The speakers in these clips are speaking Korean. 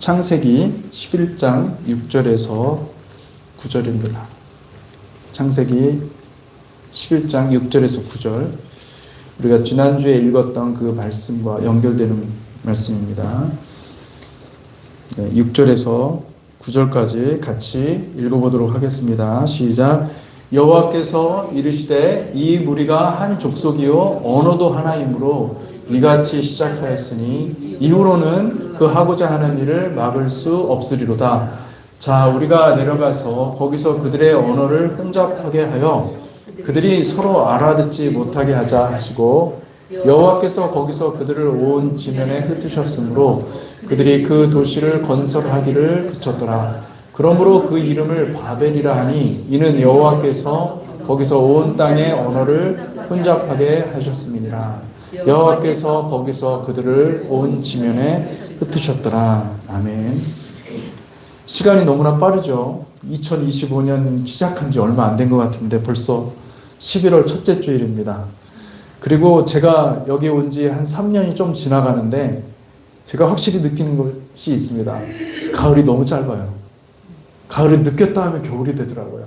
창세기 11장 6절에서 9절입니다. 창세기 11장 6절에서 9절. 우리가 지난주에 읽었던 그 말씀과 연결되는 말씀입니다. 6절에서 9절까지 같이 읽어보도록 하겠습니다. 시작. 여호와께서 이르시되 이 무리가 한 족속이요 언어도 하나이므로 이같이 시작하였으니 이후로는 그 하고자 하는 일을 막을 수 없으리로다. 자, 우리가 내려가서 거기서 그들의 언어를 혼잡하게 하여 그들이 서로 알아듣지 못하게 하자 하시고, 여호와께서 거기서 그들을 온 지면에 흩으셨으므로 그들이 그 도시를 건설하기를 그쳤더라. 그러므로 그 이름을 바벨이라 하니 이는 여호와께서 거기서 온 땅의 언어를 혼잡하게 하셨음이니라. 여호와께서 거기서 그들을 온 지면에 흩으셨더라. 아멘. 시간이 너무나 빠르죠. 2025년 시작한 지 얼마 안 된 것 같은데 벌써 11월 첫째 주일입니다. 그리고 제가 여기 온 지 한 3년이 좀 지나가는데 제가 확실히 느끼는 것이 있습니다. 가을이 너무 짧아요. 가을이 느꼈다 하면 겨울이 되더라고요.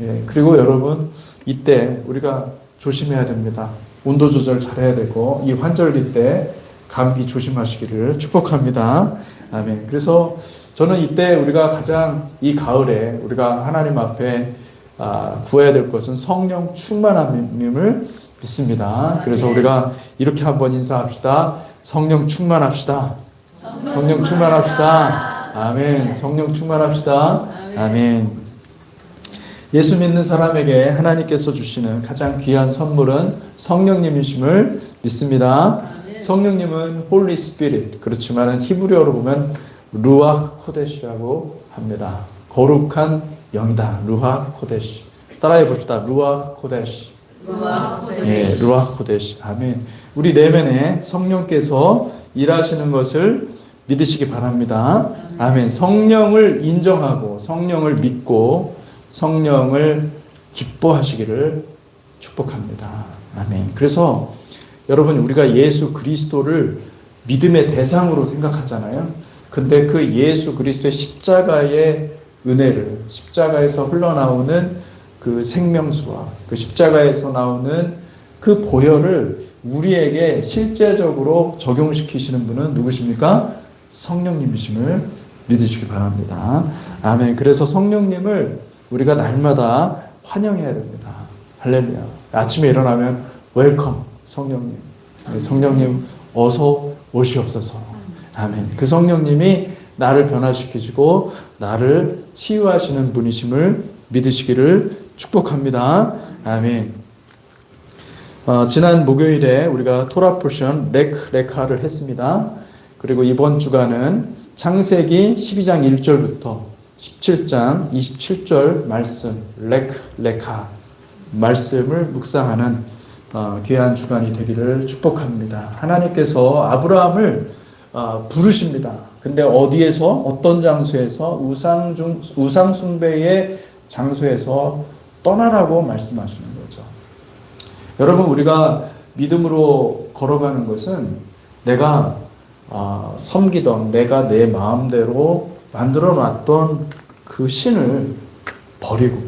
예, 그리고 여러분, 이때 우리가 조심해야 됩니다. 온도 조절 잘해야 되고, 이 환절기 때 감기 조심하시기를 축복합니다. 아멘. 그래서 저는 이때 우리가 가장 이 가을에 우리가 하나님 앞에 구해야 될 것은 성령 충만함을 믿습니다. 그래서 우리가 이렇게 한번 인사합시다. 성령 충만합시다. 성령 충만합시다. 아멘. 성령 충만합시다. 아멘. 예수 믿는 사람에게 하나님께서 주시는 가장 귀한 선물은 성령님이심을 믿습니다. 성령님은 홀리 스피릿, 그렇지만 히브리어로 보면 루아흐 코데시라고 합니다. 거룩한 영이다. 루아흐 코데시. 따라해 봅시다. 루아흐 코데시. 예, 루아흐 코데시. 아멘. 우리 내면에 성령께서 일하시는 것을 믿으시기 바랍니다. 아멘. 성령을 인정하고 성령을 믿고 성령을 기뻐하시기를 축복합니다. 아멘. 그래서 여러분, 우리가 예수 그리스도를 믿음의 대상으로 생각하잖아요. 근데 그 예수 그리스도의 십자가의 은혜를, 십자가에서 흘러나오는 그 생명수와 그 십자가에서 나오는 그 보혈을 우리에게 실제적으로 적용시키시는 분은 누구십니까? 성령님이심을 믿으시기 바랍니다. 아멘. 그래서 성령님을 우리가 날마다 환영해야 됩니다. 할렐루야. 아침에 일어나면 웰컴 성령님. 성령님 어서 오시옵소서. 아멘. 그 성령님이 나를 변화시키시고 나를 치유하시는 분이심을 믿으시기를 축복합니다. 아멘. 지난 목요일에 우리가 토라 포션 레카를 했습니다. 그리고 이번 주간은 창세기 12장 1절부터 17장 27절 말씀, 레카 말씀을 묵상하는 귀한 주간이 되기를 축복합니다. 하나님께서 아브라함을 부르십니다. 근데 어디에서, 어떤 장소에서, 우상 숭배의 장소에서 떠나라고 말씀하시는 거죠. 여러분, 우리가 믿음으로 걸어가는 것은 내가 섬기던, 내가 내 마음대로 만들어 놨던 그 신을 버리고,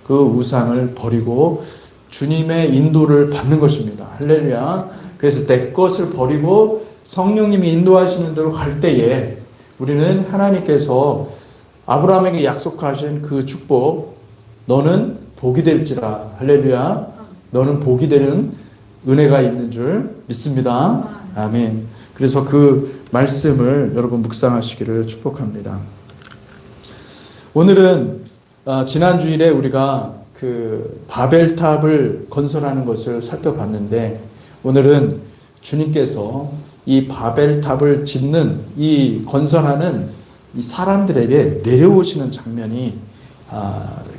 그 우상을 버리고 주님의 인도를 받는 것입니다. 할렐루야. 그래서 내 것을 버리고 성령님이 인도하시는 대로 갈 때에 우리는 하나님께서 아브라함에게 약속하신 그 축복, 너는 복이 될지라. 할렐루야. 너는 복이 되는 은혜가 있는 줄 믿습니다. 아멘. 그래서 그 말씀을 여러분 묵상하시기를 축복합니다. 오늘은 지난 주일에 우리가 그 바벨탑을 건설하는 것을 살펴봤는데, 오늘은 주님께서 이 바벨탑을 짓는, 이 건설하는 이 사람들에게 내려오시는 장면이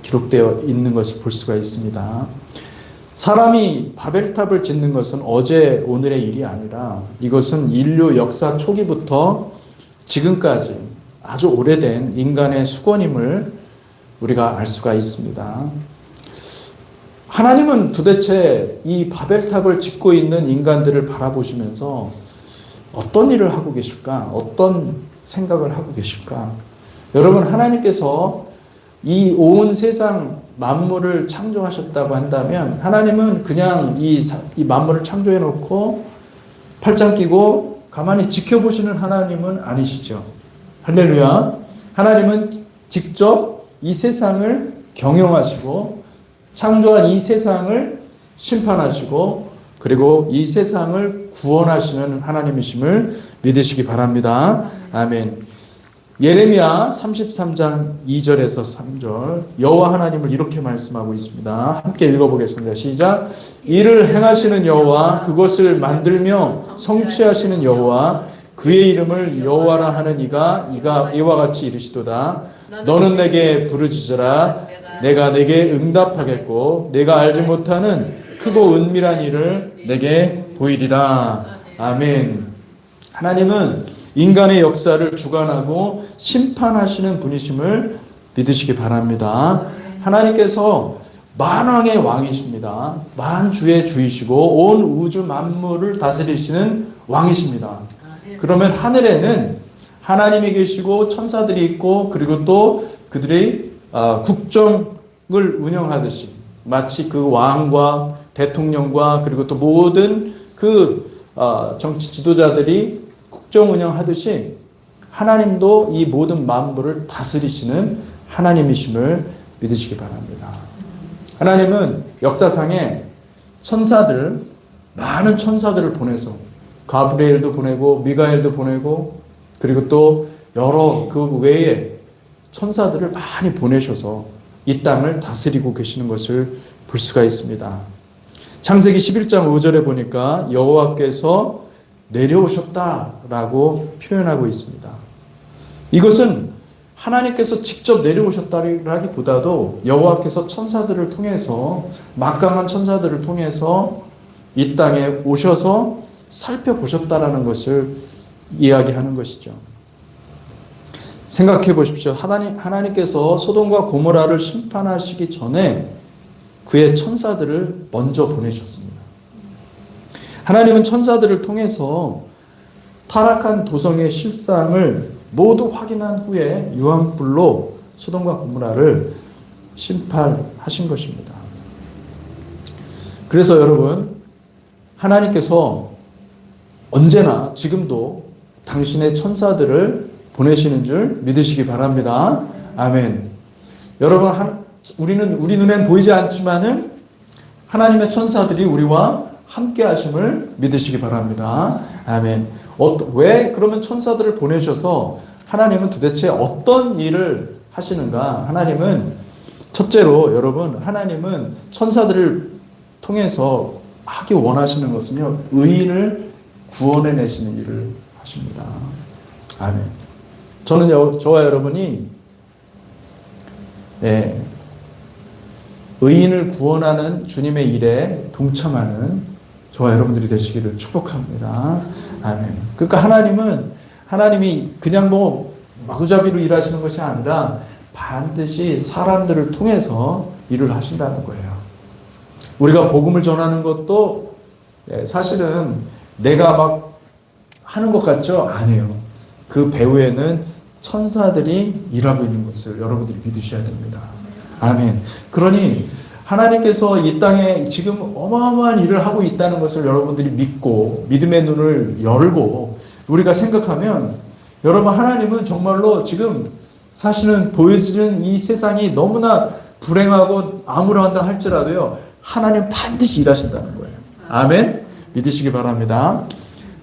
기록되어 있는 것을 볼 수가 있습니다. 사람이 바벨탑을 짓는 것은 어제 오늘의 일이 아니라 이것은 인류 역사 초기부터 지금까지 아주 오래된 인간의 수건임을 우리가 알 수가 있습니다. 하나님은 도대체 이 바벨탑을 짓고 있는 인간들을 바라보시면서 어떤 일을 하고 계실까? 어떤 생각을 하고 계실까? 여러분, 하나님께서 이 온 세상 만물을 창조하셨다고 한다면 하나님은 그냥 이 만물을 창조해 놓고 팔짱 끼고 가만히 지켜보시는 하나님은 아니시죠. 할렐루야. 하나님은 직접 이 세상을 경영하시고 창조한 이 세상을 심판하시고 그리고 이 세상을 구원하시는 하나님이심을 믿으시기 바랍니다. 아멘. 예레미야 33장 2절에서 3절 여호와 하나님을 이렇게 말씀하고 있습니다. 함께 읽어보겠습니다. 시작. 이를 행하시는 여호와 그것을 만들며 성취하시는 여호와 그의 이름을 여호와라 하는 이가 이와 같이 이르시도다. 너는 내게 부르짖으라. 내가 내게 응답하겠고 내가 알지 못하는 크고 은밀한 일을 내게 보이리라. 아멘. 하나님은 인간의 역사를 주관하고 심판하시는 분이심을 믿으시기 바랍니다. 하나님께서 만왕의 왕이십니다. 만주의 주이시고 온 우주 만물을 다스리시는 왕이십니다. 그러면 하늘에는 하나님이 계시고 천사들이 있고 그리고 또 그들이 국정을 운영하듯이 마치 그 왕과 대통령과 그리고 또 모든 그 정치 지도자들이 국정 운영하듯이 하나님도 이 모든 만물을 다스리시는 하나님이심을 믿으시기 바랍니다. 하나님은 역사상에 천사들, 많은 천사들을 보내서 가브리엘도 보내고 미가엘도 보내고 그리고 또 여러 그 외에 천사들을 많이 보내셔서 이 땅을 다스리고 계시는 것을 볼 수가 있습니다. 창세기 11장 5절에 보니까 여호와께서 내려오셨다라고 표현하고 있습니다. 이것은 하나님께서 직접 내려오셨다라기보다도 여호와께서 천사들을 통해서 막강한 천사들을 통해서 이 땅에 오셔서 살펴보셨다라는 것을 이야기하는 것이죠. 생각해 보십시오. 하나님께서 소돔과 고모라를 심판하시기 전에 그의 천사들을 먼저 보내셨습니다. 하나님은 천사들을 통해서 타락한 도성의 실상을 모두 확인한 후에 유황불로 소돔과 고모라를 심판하신 것입니다. 그래서 여러분, 하나님께서 언제나 지금도 당신의 천사들을 보내시는 줄 믿으시기 바랍니다. 아멘. 여러분, 우리 눈엔 보이지 않지만은 하나님의 천사들이 우리와 함께 하심을 믿으시기 바랍니다. 아멘. 왜 그러면 천사들을 보내셔서 하나님은 도대체 어떤 일을 하시는가? 하나님은 첫째로 여러분, 하나님은 천사들을 통해서 하기 원하시는 것은요, 의인을 구원해내시는 일을 하십니다. 아멘. 저와 여러분이 의인을 구원하는 주님의 일에 동참하는 저와 여러분들이 되시기를 축복합니다. 아멘. 그러니까 하나님이 그냥 마구잡이로 일하시는 것이 아니라 반드시 사람들을 통해서 일을 하신다는 거예요. 우리가 복음을 전하는 것도 사실은 내가 막 하는 것 같죠? 아니에요. 그 배후에는 천사들이 일하고 있는 것을 여러분들이 믿으셔야 됩니다. 아멘. 그러니 하나님께서 이 땅에 지금 어마어마한 일을 하고 있다는 것을 여러분들이 믿고 믿음의 눈을 열고 우리가 생각하면 여러분, 하나님은 정말로 지금 사실은 보여지는 이 세상이 너무나 불행하고 암울한다 할지라도요, 하나님 반드시 일하신다는 거예요. 아멘. 믿으시기 바랍니다.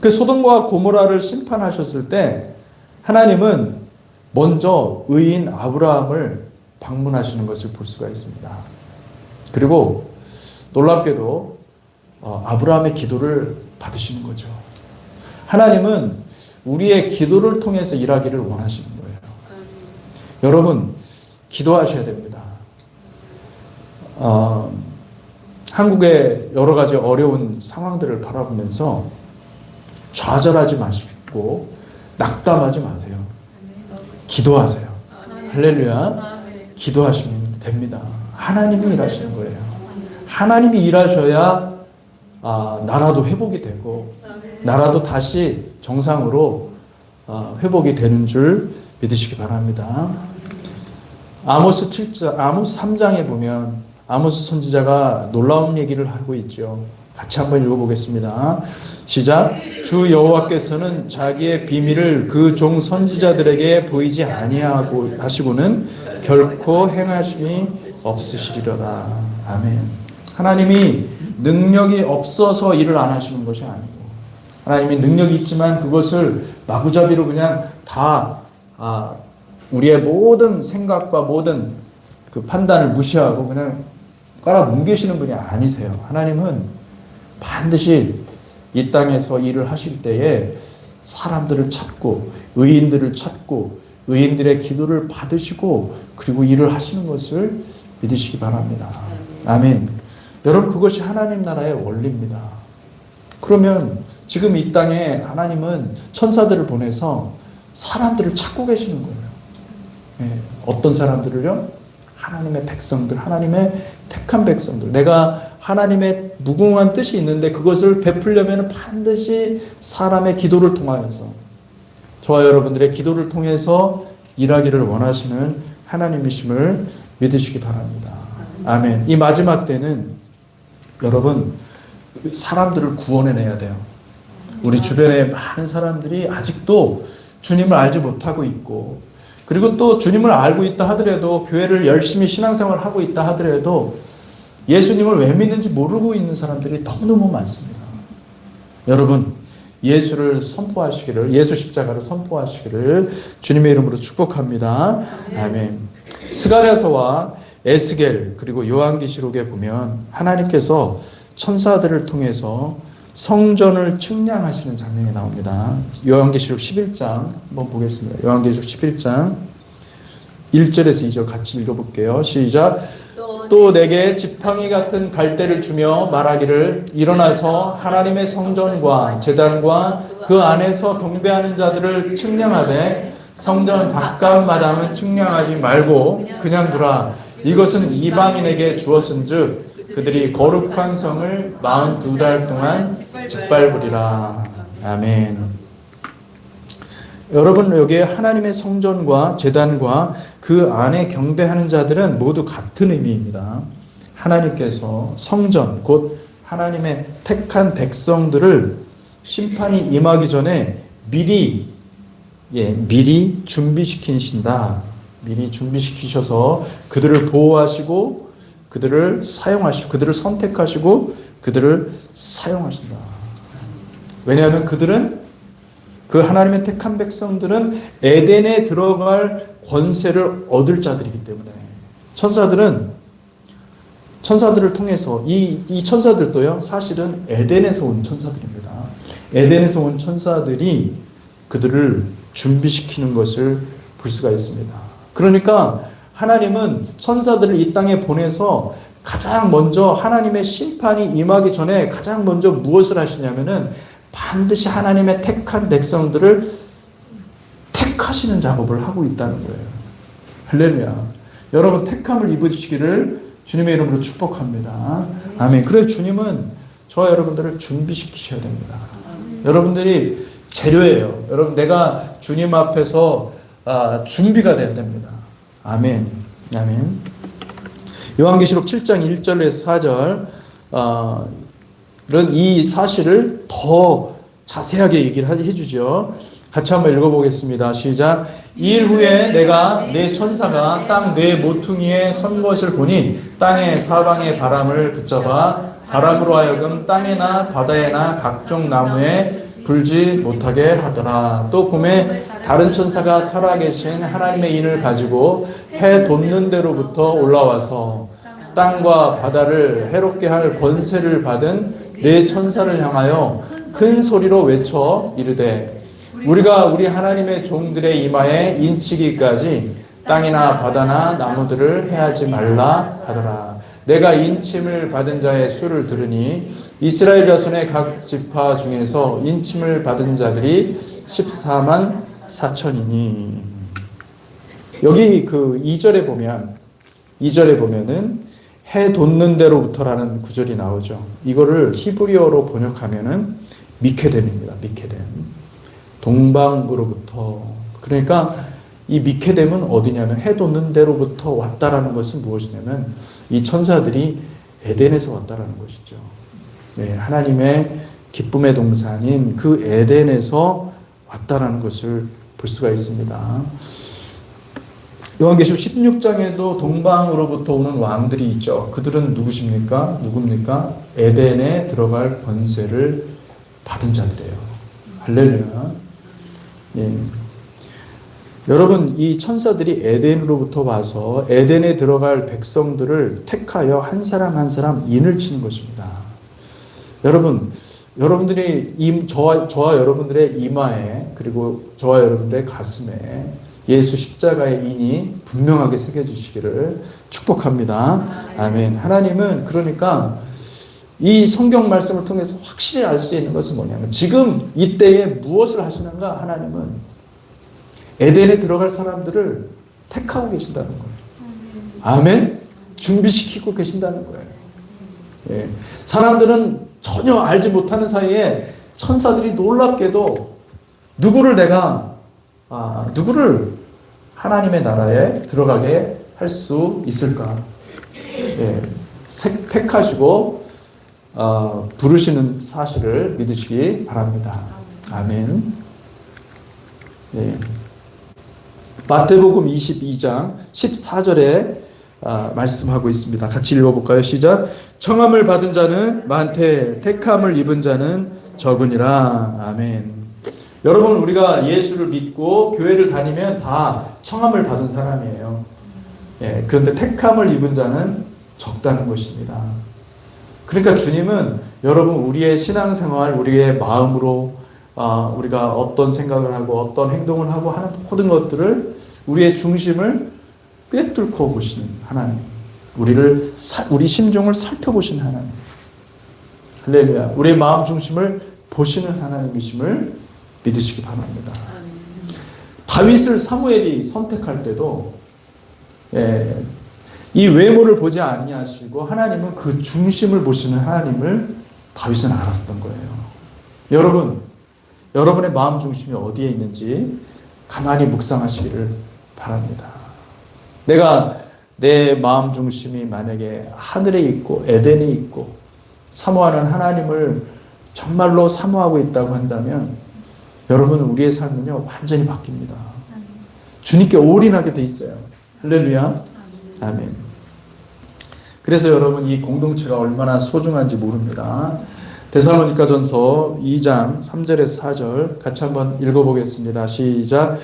그 소돔과 고모라를 심판하셨을 때 하나님은 먼저 의인 아브라함을 방문하시는 것을 볼 수가 있습니다. 그리고 놀랍게도 아브라함의 기도를 받으시는 거죠. 하나님은 우리의 기도를 통해서 일하기를 원하시는 거예요. 여러분, 기도하셔야 됩니다. 한국의 여러 가지 어려운 상황들을 바라보면서 좌절하지 마시고 낙담하지 마세요. 기도하세요. 할렐루야. 기도하시면 됩니다. 하나님이 일하시는 거예요. 하나님이 일하셔야 나라도 회복이 되고 나라도 다시 정상으로 회복이 되는 줄 믿으시기 바랍니다. 아모스 3장에 보면 아모스 선지자가 놀라운 얘기를 하고 있죠. 같이 한번 읽어보겠습니다. 시작. 주 여호와께서는 자기의 비밀을 그 종 선지자들에게 보이지 아니하고 하시고는 결코 행하심이 없으시리로다. 아멘. 하나님이 능력이 없어서 일을 안 하시는 것이 아니고, 하나님이 능력이 있지만 그것을 마구잡이로 그냥 다 우리의 모든 생각과 모든 그 판단을 무시하고 그냥 깔아뭉개시는 분이 아니세요. 하나님은 반드시 이 땅에서 일을 하실 때에 사람들을 찾고 의인들을 찾고 의인들의 기도를 받으시고 그리고 일을 하시는 것을 믿으시기 바랍니다. 아멘. 여러분, 그것이 하나님 나라의 원리입니다. 그러면 지금 이 땅에 하나님은 천사들을 보내서 사람들을 찾고 계시는 거예요. 예, 어떤 사람들을요? 하나님의 백성들, 하나님의 택한 백성들. 내가 하나님의 무궁한 뜻이 있는데 그것을 베풀려면 반드시 사람의 기도를 통하여서, 저와 여러분들의 기도를 통해서 일하기를 원하시는 하나님이심을 믿으시기 바랍니다. 아멘. 이 마지막 때는 여러분, 사람들을 구원해내야 돼요. 우리 주변에 많은 사람들이 아직도 주님을 알지 못하고 있고, 그리고 또 주님을 알고 있다 하더라도, 교회를 열심히 신앙생활을 하고 있다 하더라도 예수님을 왜 믿는지 모르고 있는 사람들이 너무너무 많습니다. 여러분, 예수를 선포하시기를, 예수 십자가를 선포하시기를 주님의 이름으로 축복합니다. 아멘. 스가랴서와 에스겔 그리고 요한계시록에 보면 하나님께서 천사들을 통해서 성전을 측량하시는 장면이 나옵니다. 요한계시록 11장 한번 보겠습니다. 요한계시록 11장 1절에서 2절 같이 읽어볼게요. 시작. 또 내게 지팡이 같은 갈대를 주며 말하기를, 일어나서 하나님의 성전과 제단과 그 안에서 경배하는 자들을 측량하되 성전 바깥 마당은 측량하지 말고 그냥 두라. 이것은 이방인에게 주었은즉 그들이 거룩한 성을 42달 동안 짓밟으리라. 아멘. 여러분, 여기에 하나님의 성전과 제단과 그 안에 경배하는 자들은 모두 같은 의미입니다. 하나님께서 성전, 곧 하나님의 택한 백성들을 심판이 임하기 전에 미리 준비시키신다. 미리 준비시키셔서 그들을 보호하시고 그들을 사용하시고 그들을 선택하시고 그들을 사용하신다. 왜냐하면 그들은, 그 하나님의 택한 백성들은 에덴에 들어갈 권세를 얻을 자들이기 때문에, 천사들을 통해서 이 천사들도요, 사실은 에덴에서 온 천사들입니다. 에덴에서 온 천사들이 그들을 준비시키는 것을 볼 수가 있습니다. 그러니까 하나님은 천사들을 이 땅에 보내서 가장 먼저 하나님의 심판이 임하기 전에 가장 먼저 무엇을 하시냐면은 반드시 하나님의 택한 백성들을 택하시는 작업을 하고 있다는 거예요. 할렐루야. 여러분, 택함을 입으시기를 주님의 이름으로 축복합니다. 아멘. 그래서 주님은 저와 여러분들을 준비시키셔야 됩니다. 여러분들이 재료예요. 여러분, 내가 주님 앞에서 준비가 돼야 됩니다. 아멘. 아멘. 요한계시록 7장 1절에서 4절 이 사실을 더 자세하게 얘기를 해주죠. 같이 한번 읽어보겠습니다. 시작. 이 일 후에 내가 내 천사가 땅 네 모퉁이에 선 것을 보니 땅의 사방의 바람을 붙잡아 바람으로 하여금 땅에나 바다에나 각종 나무에 불지 못하게 하더라. 또 봄에 다른 천사가 살아계신 하나님의 인을 가지고 해 돋는 데로부터 올라와서 땅과 바다를 해롭게 할 권세를 받은 네 천사를 향하여 큰 소리로 외쳐 이르되, 우리가 우리 하나님의 종들의 이마에 인치기까지 땅이나 바다나 나무들을 해하지 말라 하더라. 내가 인침을 받은 자의 수를 들으니 이스라엘 자손의 각 지파 중에서 인침을 받은 자들이 14만 4천이니. 여기 그 2절에 보면은 해 돋는 데로부터라는 구절이 나오죠. 이거를 히브리어로 번역하면은 미케뎀입니다. 미케뎀. 동방으로부터. 그러니까 이 미케뎀은 어디냐면 해 돋는 데로부터 왔다라는 것은 무엇이냐면 이 천사들이 에덴에서 왔다라는 것이죠. 네, 하나님의 기쁨의 동산인 그 에덴에서 왔다라는 것을 볼 수가 있습니다. 요한계시록 16장에도 동방으로부터 오는 왕들이 있죠. 그들은 누구십니까? 누굽니까? 에덴에 들어갈 권세를 받은 자들이에요. 할렐루야. 예. 여러분, 이 천사들이 에덴으로부터 와서 에덴에 들어갈 백성들을 택하여 한 사람 한 사람 인을 치는 것입니다. 여러분, 여러분들이 저와 여러분들의 이마에 그리고 저와 여러분들의 가슴에 예수 십자가의 인이 분명하게 새겨지시기를 축복합니다. 아멘. 하나님은 그러니까 이 성경 말씀을 통해서 확실히 알 수 있는 것은 뭐냐면 지금 이때에 무엇을 하시는가? 하나님은 에덴에 들어갈 사람들을 택하고 계신다는 거예요. 아멘. 준비시키고 계신다는 거예요. 예. 사람들은 전혀 알지 못하는 사이에 천사들이 놀랍게도 누구를 하나님의 나라에 들어가게 할 수 있을까? 예. 택하시고 부르시는 사실을 믿으시기 바랍니다. 아멘. 예. 마태복음 22장 14절에 말씀하고 있습니다. 같이 읽어볼까요? 시작. 청함을 받은 자는 많되 택함을 입은 자는 적으니라. 아멘. 여러분, 우리가 예수를 믿고 교회를 다니면 다 청함을 받은 사람이에요. 예, 그런데 택함을 입은 자는 적다는 것입니다. 그러니까 주님은 여러분 우리의 신앙생활, 우리의 마음으로 우리가 어떤 생각을 하고 어떤 행동을 하고 하는 모든 것들을 우리의 중심을 꿰뚫고 보시는 하나님, 우리 심중을 살펴보시는 하나님, 할렐루야, 우리의 마음 중심을 보시는 하나님이심을 믿으시기 바랍니다. 다윗을 사무엘이 선택할 때도 이 외모를 보지 아니하시고 하나님은 그 중심을 보시는 하나님을 다윗은 알았던 거예요. 여러분, 여러분의 마음 중심이 어디에 있는지 가만히 묵상하시기를 바랍니다. 내가 내 마음 중심이 만약에 하늘에 있고 에덴에 있고 사모하는 하나님을 정말로 사모하고 있다고 한다면 여러분, 우리의 삶은요 완전히 바뀝니다. 주님께 올인하게 돼 있어요. 할렐루야. 아멘. 그래서 여러분, 이 공동체가 얼마나 소중한지 모릅니다. 데살로니가전서 2장 3절에서 4절 같이 한번 읽어보겠습니다. 시작.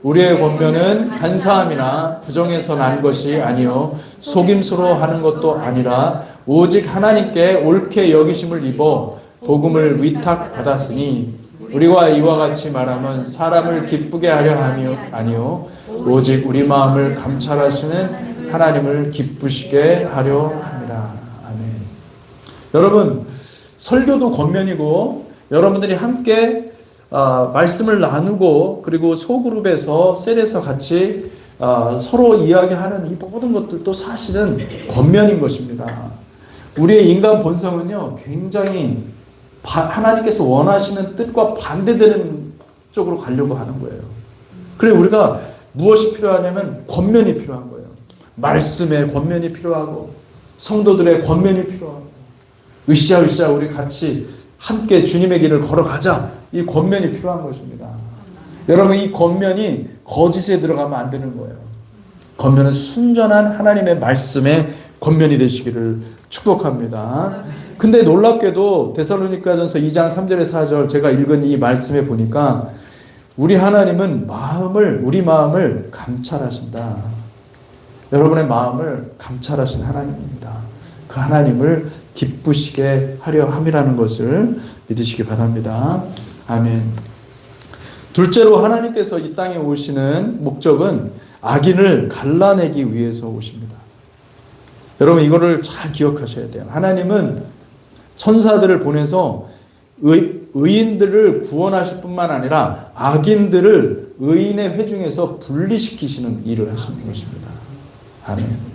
우리의 권면은 간사함이나 부정에서 난 것이 아니요 속임수로 하는 것도 아니라 오직 하나님께 옳게 여기심을 입어 복음을 위탁받았으니 우리가 이와 같이 말하면 사람을 기쁘게 하려 함이 아니요 오직 우리 마음을 감찰하시는 하나님을 기쁘시게 하려 함이라. 아멘. 여러분, 설교도 권면이고 여러분들이 함께 말씀을 나누고 그리고 소그룹에서 셀에서 같이 서로 이야기하는 이 모든 것들도 사실은 권면인 것입니다. 우리의 인간 본성은요 굉장히 하나님께서 원하시는 뜻과 반대되는 쪽으로 가려고 하는 거예요. 그래 우리가 무엇이 필요하냐면 권면이 필요한 거예요. 말씀의 권면이 필요하고 성도들의 권면이 필요하고 으쌰으쌰 우리 같이 함께 주님의 길을 걸어가자, 이 권면이 필요한 것입니다. 여러분, 이 권면이 거짓에 들어가면 안 되는 거예요. 권면은 순전한 하나님의 말씀의 권면이 되시기를 축복합니다. 근데 놀랍게도 데살로니가전서 2장 3절에 4절 제가 읽은 이 말씀에 보니까 우리 하나님은 우리 마음을 감찰하신다. 여러분의 마음을 감찰하신 하나님입니다. 그 하나님을 기쁘시게 하려 함이라는 것을 믿으시기 바랍니다. 아멘. 둘째로 하나님께서 이 땅에 오시는 목적은 악인을 갈라내기 위해서 오십니다. 여러분, 이거를 잘 기억하셔야 돼요. 하나님은 천사들을 보내서 의인들을 구원하실 뿐만 아니라 악인들을 의인의 회중에서 분리시키시는 일을 하시는 것입니다. 아멘.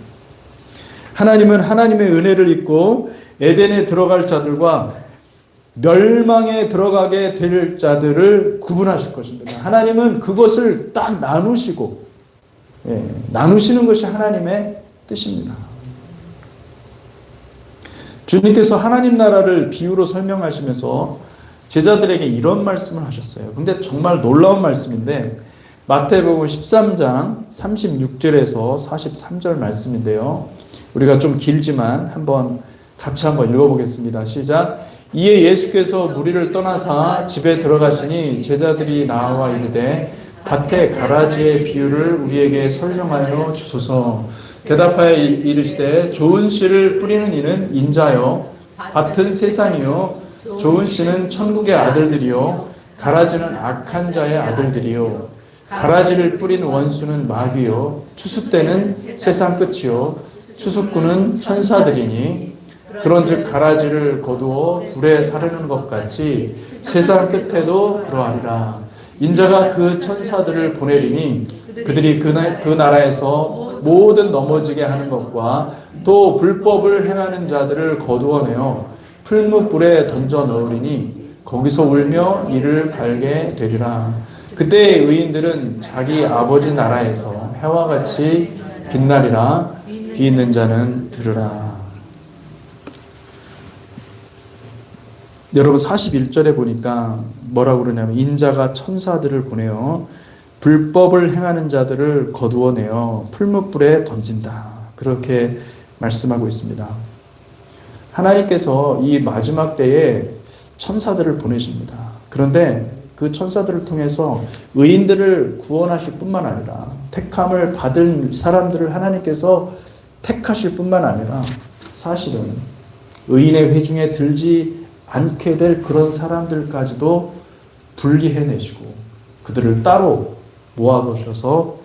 하나님은 하나님의 은혜를 입고 에덴에 들어갈 자들과 멸망에 들어가게 될 자들을 구분하실 것입니다. 하나님은 그것을 딱 나누시고, 나누시는 것이 하나님의 뜻입니다. 주님께서 하나님 나라를 비유로 설명하시면서 제자들에게 이런 말씀을 하셨어요. 근데 정말 놀라운 말씀인데, 마태복음 13장 36절에서 43절 말씀인데요. 우리가 좀 길지만 같이 한번 읽어보겠습니다. 시작. 이에 예수께서 무리를 떠나사 집에 들어가시니 제자들이 나와 이르되 밭의 가라지의 비유를 우리에게 설명하여 주소서. 대답하여 이르시되 좋은 씨를 뿌리는 이는 인자요 밭은 세상이요 좋은 씨는 천국의 아들들이요 가라지는 악한 자의 아들들이요 가라지를 뿌린 원수는 마귀요 추수 때는 세상 끝이요 추수꾼은 천사들이니 그런즉 가라지를 거두어 불에 사르는 것 같이 세상 끝에도 그러하리라. 인자가 그 천사들을 보내리니 그들이 그 나라에서 모든 넘어지게 하는 것과 또 불법을 행하는 자들을 거두어내어 풀무불에 던져 넣으리니 거기서 울며 이를 갈게 되리라. 그때 의인들은 자기 아버지 나라에서 해와 같이 빛나리라. 귀 있는 자는 들으라. 여러분 41절에 보니까 뭐라고 그러냐면 인자가 천사들을 보내어 불법을 행하는 자들을 거두어내어 풀무불에 던진다. 그렇게 말씀하고 있습니다. 하나님께서 이 마지막 때에 천사들을 보내십니다. 그런데 그 천사들을 통해서 의인들을 구원하실 뿐만 아니라 택함을 받을 사람들을 하나님께서 택하실 뿐만 아니라 사실은 의인의 회중에 들지 않게 될 그런 사람들까지도 분리해내시고 그들을 따로 모아두셔서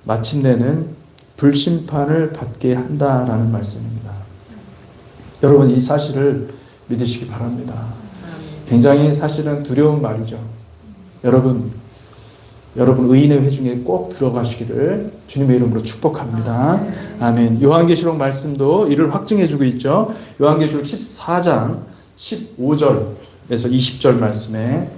마침내는 불심판을 받게 한다라는 말씀입니다. 여러분 이 사실을 믿으시기 바랍니다. 굉장히 사실은 두려운 말이죠. 여러분 의인의 회중에 꼭 들어가시기를 주님의 이름으로 축복합니다. 아멘. 요한계시록 말씀도 이를 확증해주고 있죠. 요한계시록 14장 15절에서 20절 말씀에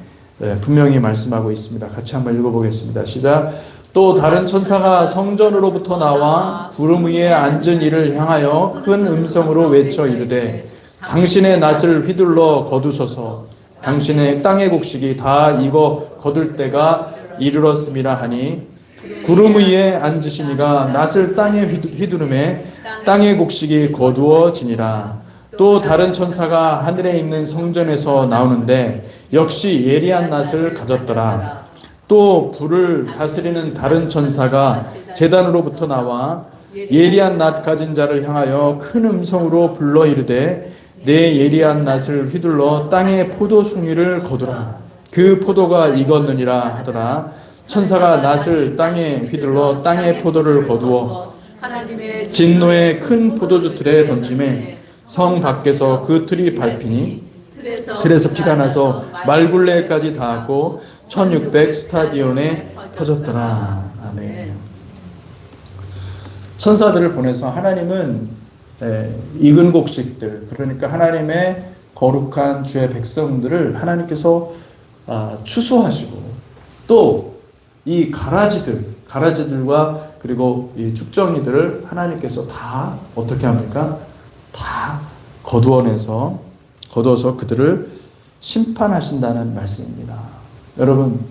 분명히 말씀하고 있습니다. 같이 한번 읽어보겠습니다. 시작. 또 다른 천사가 성전으로부터 나와 구름 위에 앉은 이를 향하여 큰 음성으로 외쳐 이르되 당신의 낫을 휘둘러 거두소서. 당신의 땅의 곡식이 다 익어 거둘 때가 이르렀음이라 하니 구름 위에 앉으신 이가 낫을 땅에 휘두르매 땅의 곡식이 거두어지니라. 또 다른 천사가 하늘에 있는 성전에서 나오는데 역시 예리한 낫을 가졌더라. 또 불을 다스리는 다른 천사가 제단으로부터 나와 예리한 낫 가진 자를 향하여 큰 음성으로 불러 이르되 내 예리한 낫을 휘둘러 땅의 포도 송이를 거두라. 그 포도가 익었느니라 하더라. 천사가 낫을 땅에 휘둘러 땅의 포도를 거두어 진노의 큰 포도주 틀에 던지매 성 밖에서 그 틀이 밟히니 틀에서 피가 나서 말굴레까지 닿았고 1600 스타디온에 터졌더라. 아멘. 천사들을 보내서 하나님은 익은 곡식들, 그러니까 하나님의 거룩한 주의 백성들을 하나님께서 추수하시고 또 이 가라지들과 그리고 이 쭉정이들을 하나님께서 다 어떻게 합니까? 다 거두어서 그들을 심판하신다는 말씀입니다. 여러분,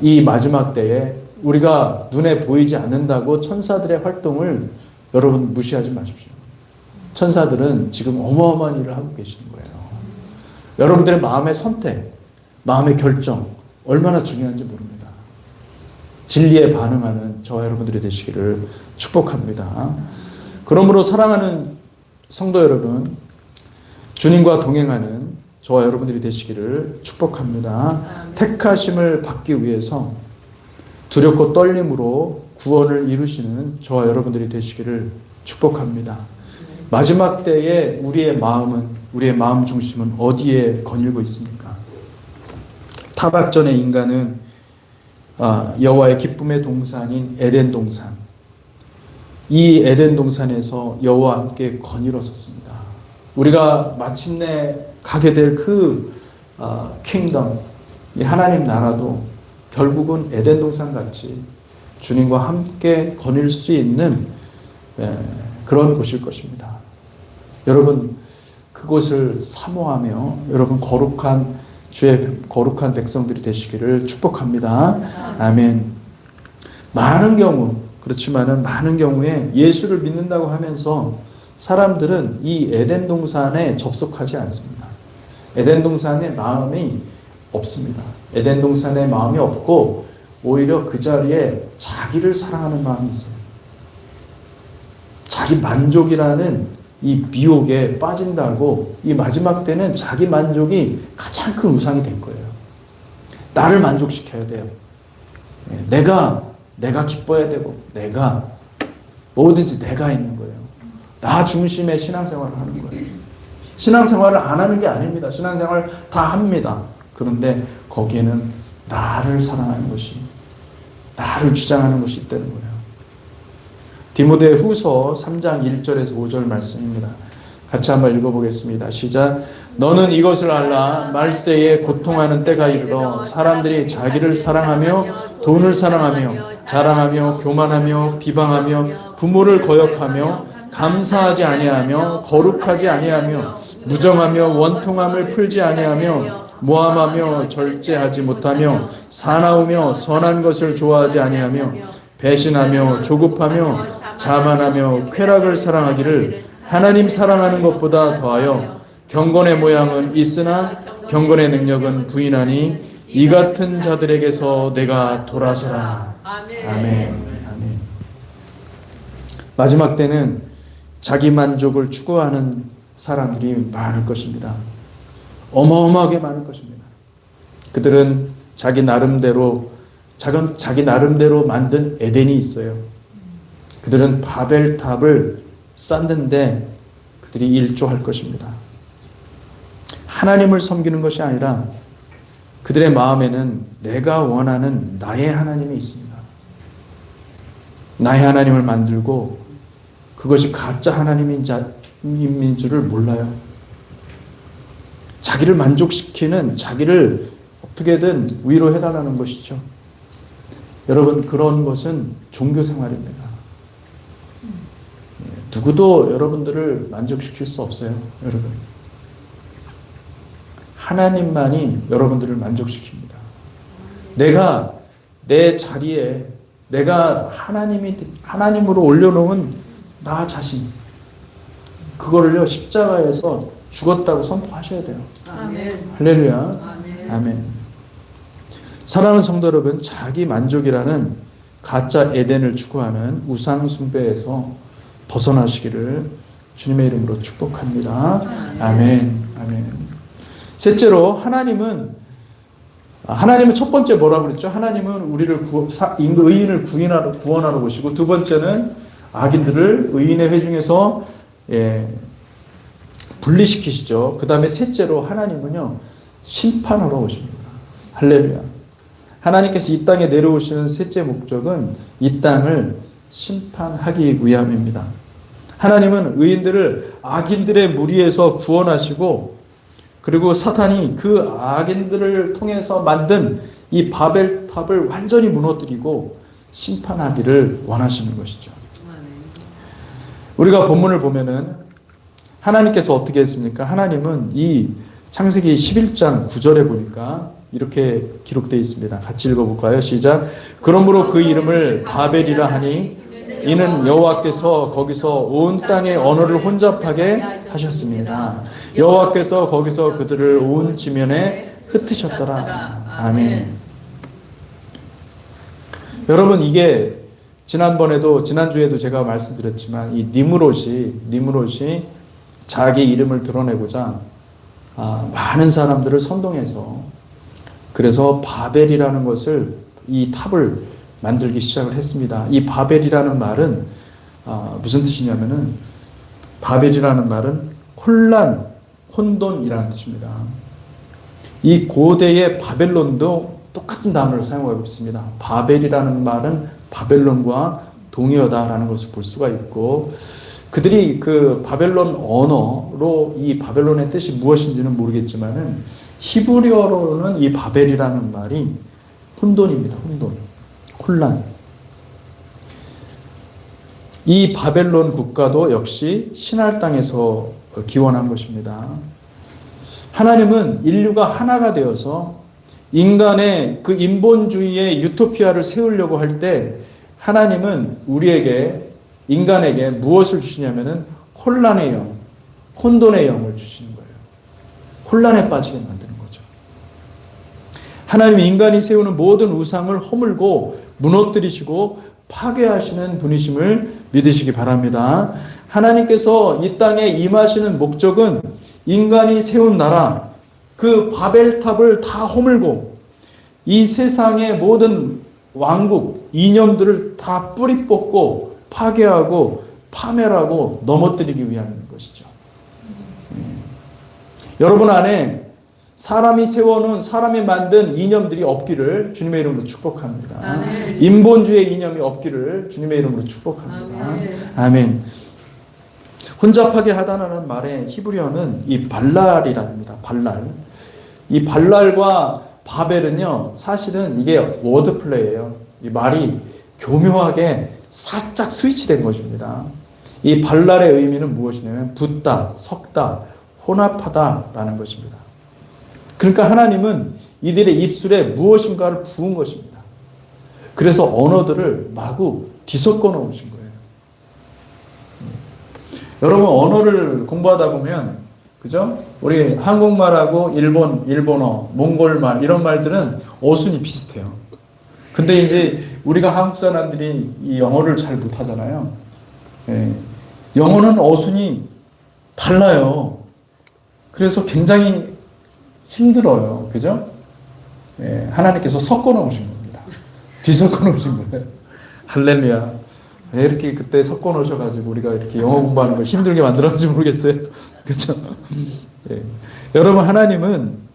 이 마지막 때에 우리가 눈에 보이지 않는다고 천사들의 활동을 여러분 무시하지 마십시오. 천사들은 지금 어마어마한 일을 하고 계시는 거예요. 여러분들의 마음의 선택, 마음의 결정 얼마나 중요한지 모릅니다. 진리에 반응하는 저와 여러분들이 되시기를 축복합니다. 그러므로 사랑하는 성도 여러분, 주님과 동행하는 저와 여러분들이 되시기를 축복합니다. 택하심을 받기 위해서 두렵고 떨림으로 구원을 이루시는 저와 여러분들이 되시기를 축복합니다. 마지막 때에 우리의 마음 중심은 어디에 거닐고 있습니까? 타박전의 인간은 여호와의 기쁨의 동산인 에덴 동산, 이 에덴 동산에서 여호와와 함께 거닐었었습니다. 우리가 마침내 가게 될 그 킹덤, 이 하나님 나라도 결국은 에덴 동산 같이 주님과 함께 거닐 수 있는 그런 곳일 것입니다. 여러분 그곳을 사모하며 여러분 주의 거룩한 백성들이 되시기를 축복합니다. 아멘. 많은 경우에 예수를 믿는다고 하면서 사람들은 이 에덴 동산에 접속하지 않습니다. 에덴 동산에 마음이 없습니다. 에덴 동산에 마음이 없고 오히려 그 자리에 자기를 사랑하는 마음이 있어요. 자기 만족이라는 이 미혹에 빠진다고 이 마지막 때는 자기 만족이 가장 큰 우상이 된 거예요. 나를 만족시켜야 돼요. 내가 기뻐야 되고 뭐든지 내가 있는 거예요. 나 중심의 신앙생활을 하는 거예요. 신앙생활을 안 하는 게 아닙니다. 신앙생활 다 합니다. 그런데 거기에는 나를 사랑하는 것이, 나를 주장하는 것이 있다는 거예요. 디모데 후서 3장 1절에서 5절 말씀입니다. 같이 한번 읽어보겠습니다. 시작. 너는 이것을 알라. 말세에 고통하는 때가 이르러 사람들이 자기를 사랑하며 돈을 사랑하며 자랑하며 교만하며 비방하며 부모를 거역하며 감사하지 아니하며 거룩하지 아니하며 무정하며 원통함을 풀지 아니하며 모함하며 절제하지 못하며 사나우며 선한 것을 좋아하지 아니하며 배신하며 조급하며 자만하며 쾌락을 사랑하기를 하나님 사랑하는 것보다 더하여 경건의 모양은 있으나 경건의 능력은 부인하니 이 같은 자들에게서 내가 돌아서라. 아멘. 마지막 때는 자기 만족을 추구하는 사람들이 많을 것입니다. 어마어마하게 많을 것입니다. 그들은 자기 나름대로 만든 에덴이 있어요. 그들은 바벨탑을 쌓는데 그들이 일조할 것입니다. 하나님을 섬기는 것이 아니라 그들의 마음에는 내가 원하는 나의 하나님이 있습니다. 나의 하나님을 만들고 그것이 가짜 하나님인 줄을 몰라요. 자기를 만족시키는, 자기를 어떻게든 위로해달라는 것이죠. 여러분, 그런 것은 종교생활입니다. 누구도 여러분들을 만족시킬 수 없어요. 여러분, 하나님만이 여러분들을 만족시킵니다. 내가 내 자리에 내가 하나님으로 올려놓은 나 자신, 그거를요 십자가에서 죽었다고 선포하셔야 돼요. 아멘. 할렐루야. 아멘. 사랑하는 성도 여러분, 자기 만족이라는 가짜 에덴을 추구하는 우상 숭배에서 벗어나시기를 주님의 이름으로 축복합니다. 아멘. 아멘. 셋째로 하나님은 첫 번째 뭐라고 그랬죠? 하나님은 우리를 의인을 구원하러 오시고, 두 번째는 악인들을 의인의 회중에서 분리시키시죠. 그 다음에 셋째로 하나님은요 심판하러 오십니다. 할렐루야. 하나님께서 이 땅에 내려오시는 셋째 목적은 이 땅을 심판하기 위함입니다. 하나님은 의인들을 악인들의 무리에서 구원하시고, 그리고 사탄이 그 악인들을 통해서 만든 이 바벨탑을 완전히 무너뜨리고 심판하기를 원하시는 것이죠. 우리가 본문을 보면은 하나님께서 어떻게 했습니까? 하나님은 이 창세기 11장 9절에 보니까 이렇게 기록되어 있습니다. 같이 읽어볼까요? 시작. 그러므로 그 이름을 바벨이라 하니 이는 여호와께서 거기서 온 땅의 언어를 혼잡하게 하셨습니다. 여호와께서 거기서 그들을 온 지면에 흩으셨더라. 아멘. 여러분, 이게 지난주에도 제가 말씀드렸지만 이 니므롯이 자기 이름을 드러내고자 많은 사람들을 선동해서, 그래서 바벨이라는 것을, 이 탑을 만들기 시작을 했습니다. 이 바벨이라는 말은 무슨 뜻이냐면은, 바벨이라는 말은 혼돈이라는 뜻입니다. 이 고대의 바벨론도 똑같은 단어를 사용하고 있습니다. 바벨이라는 말은 바벨론과 동의어다라는 것을 볼 수가 있고, 그들이 그 바벨론 언어로 이 바벨론의 뜻이 무엇인지는 모르겠지만은 히브리어로는 이 바벨이라는 말이 혼돈입니다. 혼돈, 혼란. 이 바벨론 국가도 역시 신할 땅에서 기원한 것입니다. 하나님은 인류가 하나가 되어서 인간의 그 인본주의의 유토피아를 세우려고 할 때 하나님은 우리에게, 인간에게 무엇을 주시냐면은 혼란의 영, 혼돈의 영을 주시는 거예요. 혼란에 빠지게 만드는 거죠. 하나님이 인간이 세우는 모든 우상을 허물고 무너뜨리시고 파괴하시는 분이심을 믿으시기 바랍니다. 하나님께서 이 땅에 임하시는 목적은 인간이 세운 나라, 그 바벨탑을 다 허물고 이 세상의 모든 왕국, 이념들을 다 뿌리 뽑고 파괴하고 파멸하고 넘어뜨리기 위한 것이죠. 여러분 안에 사람이 세워놓은, 사람이 만든 이념들이 없기를 주님의 이름으로 축복합니다. 아멘. 인본주의 이념이 없기를 주님의 이름으로 축복합니다. 아멘. 아멘. 혼잡하게 하다라는 말의 히브리어는 이 발랄이랍니다. 발랄. 이 발랄과 바벨은요, 사실은 이게 워드플레이예요. 이 말이 교묘하게 살짝 스위치된 것입니다. 이 발랄의 의미는 무엇이냐면 붙다, 섞다, 혼합하다라는 것입니다. 그러니까 하나님은 이들의 입술에 무엇인가를 부은 것입니다. 그래서 언어들을 마구 뒤섞어 놓으신 거예요. 여러분 언어를 공부하다 보면, 그죠? 우리 한국말하고 일본어, 몽골말 이런 말들은 어순이 비슷해요. 근데 이제 우리가 한국 사람들이 이 영어를 잘 못하잖아요. 예. 영어는 어순이 달라요. 그래서 굉장히 힘들어요. 그죠? 예. 하나님께서 섞어 놓으신 겁니다. 뒤섞어 놓으신 거예요. 할렐루야. 왜 이렇게 그때 섞어 놓으셔가지고 우리가 이렇게 영어 공부하는 걸 힘들게 만들었는지 모르겠어요. 그렇죠? 예. 여러분 하나님은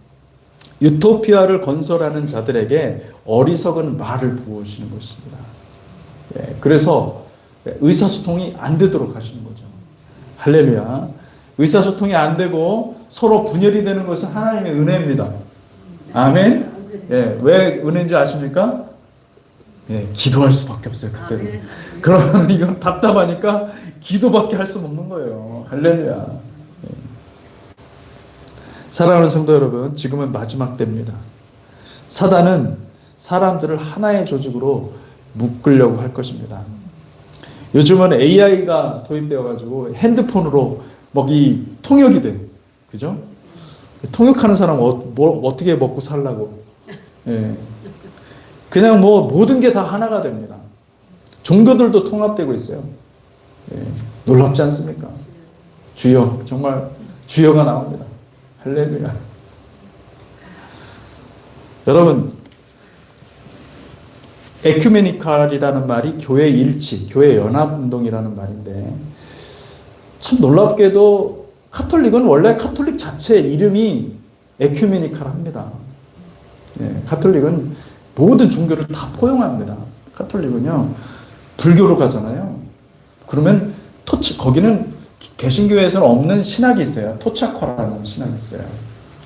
유토피아를 건설하는 자들에게 어리석은 말을 부으시는 것입니다. 예. 그래서 의사소통이 안 되도록 하시는 거죠. 할렐루야. 의사소통이 안 되고 서로 분열이 되는 것은 하나님의 은혜입니다. 아멘. 예. 왜 은혜인지 아십니까? 예, 기도할 수밖에 없어요, 그때는. 그러면 이건 답답하니까 기도밖에 할 수 없는 거예요. 할렐루야. 예. 사랑하는 성도 여러분, 지금은 마지막 때입니다. 사단은 사람들을 하나의 조직으로 묶으려고 할 것입니다. 요즘은 AI가 도입되어가지고 핸드폰으로 이 통역이 돼. 그죠? 통역하는 사람 어떻게 먹고 살라고. 예. 그냥 모든 게 다 하나가 됩니다. 종교들도 통합되고 있어요. 예, 놀랍지 않습니까? 주여, 정말 주여가 나옵니다. 할렐루야. 여러분, 에큐메니칼이라는 말이 교회 일치, 교회 연합운동이라는 말인데 참 놀랍게도 카톨릭은 원래 카톨릭 자체의 이름이 에큐메니칼합니다. 예, 카톨릭은 모든 종교를 다 포용합니다. 카톨릭은요, 불교로 가잖아요. 그러면 거기는 개신교에서는 없는 신학이 있어요. 토차코라는 신학이 있어요.